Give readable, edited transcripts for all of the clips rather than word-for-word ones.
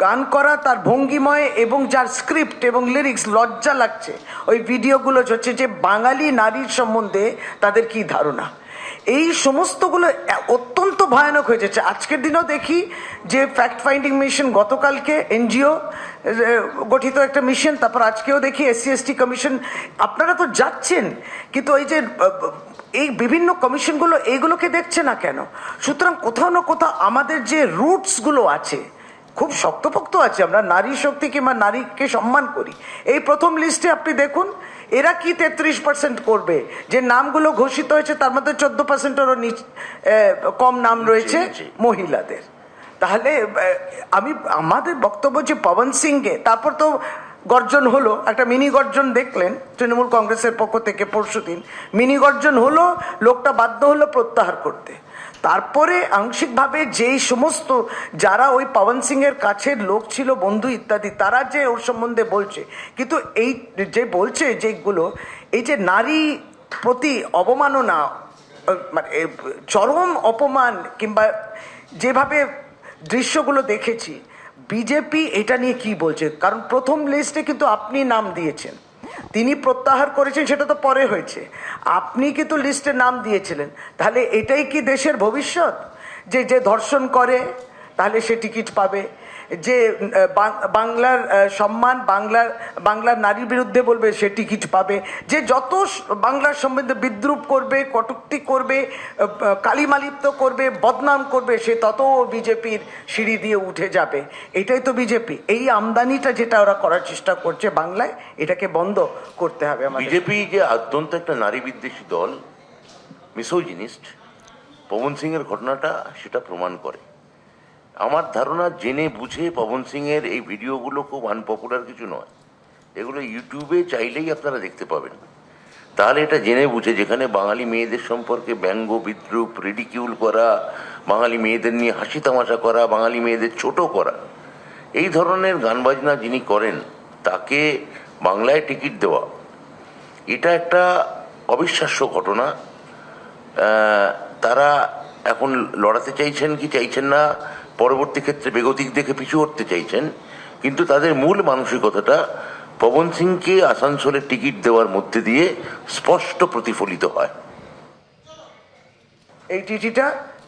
গান করা, তার ভঙ্গিময় এবং যার স্ক্রিপ্ট এবং লিরিক্স, লজ্জা লাগছে ওই ভিডিওগুলো হচ্ছে যে বাঙালি নারীর সম্বন্ধে তাদের কি ধারণা। এই সমস্তগুলো অত্যন্ত ভয়ানক হয়ে যাচ্ছে। আজকের দিনেও দেখি যে ফ্যাক্ট ফাইন্ডিং মিশন, গতকালকে এনজিও গঠিত একটা মিশন, তারপর আজকেও দেখি SC/ST কমিশন। আপনারা তো যাচ্ছেন, কিন্তু এই যে এই বিভিন্ন কমিশনগুলো এইগুলোকে দেখছে না কেন? সুতরাং কোথাও না কোথাও আমাদের যে রুটসগুলো আছে খুব শক্তপোক্ত আছে। আমরা নারী শক্তি কিংবা নারীকে সম্মান করি। এই প্রথম লিস্টে আপনি দেখুন এরা কি 33% করবে। যে নামগুলো ঘোষিত হয়েছে তার মধ্যে 14%-এরও কম নাম রয়েছে মহিলাদের। তাহলে আমাদের বক্তব্য যে পবন সিংকে, তারপর তো গর্জন হলো, একটা মিনি গর্জন দেখলেন তৃণমূল কংগ্রেসের পক্ষ থেকে পরশুদিন, মিনি গর্জন হলো, লোকটা বাধ্য হলো প্রত্যাহার করতে। তারপরে আংশিকভাবে যেই সমস্ত যারা ওই পবন সিংয়ের কাছের লোক ছিল, বন্ধু ইত্যাদি, তারা যে ওর সম্বন্ধে বলছে, কিন্তু এই যে বলছে যেগুলো, এই যে নারী প্রতি অবমাননা, মানে চরম অপমান, কিংবা যেভাবে দৃশ্যগুলো দেখেছি, বিজেপি এটা নিয়ে কি বলছে? কারণ প্রথম লিস্টে কিন্তু আপনি নাম দিয়েছেন, তিনি প্রত্যাহার করেছেন, সেটা তো পরে হয়েছে, আপনি কিন্তু লিস্টে নাম দিয়েছিলেন। তাহলে এটাই কি দেশের ভবিষ্যৎ? যে যে ধর্ষণ করে তাহলে সে টিকিট পাবে, যে বাংলার সম্মান, বাংলার নারীর বিরুদ্ধে বলবে সে টিকিট পাবে, যে যত বাংলার সম্বন্ধে বিদ্রুপ করবে, কটূক্তি করবে, কালিমালিপ্ত করবে, বদনাম করবে, সে তত বিজেপির সিঁড়ি দিয়ে উঠে যাবে। এটাই তো বিজেপি। এই আমদানিটা যেটা ওরা করার চেষ্টা করছে বাংলায়, এটাকে বন্ধ করতে হবে। বিজেপি যে অত্যন্ত একটা নারী বিদ্বেষী দল, মিসোজিনিস্ট, পবন সিং এর ঘটনাটা সেটা প্রমাণ করে। আমার ধারণা জেনে বুঝে পবন সিং এর এই ভিডিওগুলো খুব আনপপুলার কিছু নয়, এগুলো ইউটিউবে চাইলেই আপনারা দেখতে পাবেন। তাহলে এটা জেনে বুঝে, যেখানে বাঙালি মেয়েদের সম্পর্কে ব্যঙ্গ, বিদ্রুপ, রিডিকিউল করা, বাঙালি মেয়েদের নিয়ে হাসি তামাশা করা, বাঙালি মেয়েদের ছোট করা, এই ধরনের গান বাজনা যিনি করেন তাকে বাংলায় টিকিট দেওয়া, এটা একটা অবিশ্বাস্য ঘটনা। তারা এখন লড়াতে চাইছেন কি চাইছেন না, পরবর্তী ক্ষেত্রে বেগতিক দেখে পিছু হটতে চাইছেন, কিন্তু তাদের মূল মানসিকতাটা পবন সিংকে আসানসোলের টিকিট দেওয়ার মধ্যে দিয়ে স্পষ্ট প্রতিফলিত হয়। এই চিঠিটা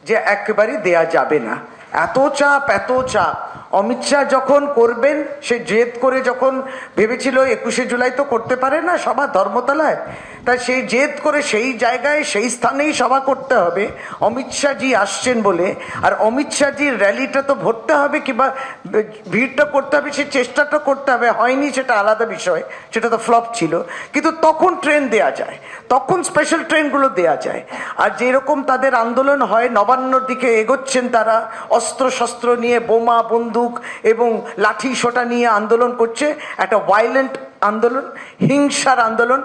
যে একেবারেই দেয়া যাবে না, এত চাপ। অমিত শাহ যখন করবেন, সে জেদ করে যখন ভেবেছিল 21শে জুলাই তো করতে পারে না সভা ধর্মতলায়, তাই সেই জেদ করে সেই জায়গায় সেই স্থানেই সভা করতে হবে অমিত শাহজি আসছেন বলে। আর অমিত শাহজির র্যালিটা তো ভরতে হবে, কিংবা ভিড়টা করতে হবে, সেই চেষ্টাটা করতে হবে। হয়নি সেটা আলাদা বিষয়, সেটা তো ফ্লপ ছিল। কিন্তু তখন ট্রেন দেয়া যায়, তখন স্পেশাল ট্রেনগুলো দেয়া যায়। আর যেরকম তাদের আন্দোলন হয়, নবান্নর দিকে এগোচ্ছেন তারা, অস্ত্র শস্ত্র নিয়ে, বোমা বন্দুক এবং লাঠি সোটা নিয়ে আন্দোলন করছে, একটা ভায়োলেন্ট আন্দোলন, হিংসার আন্দোলন।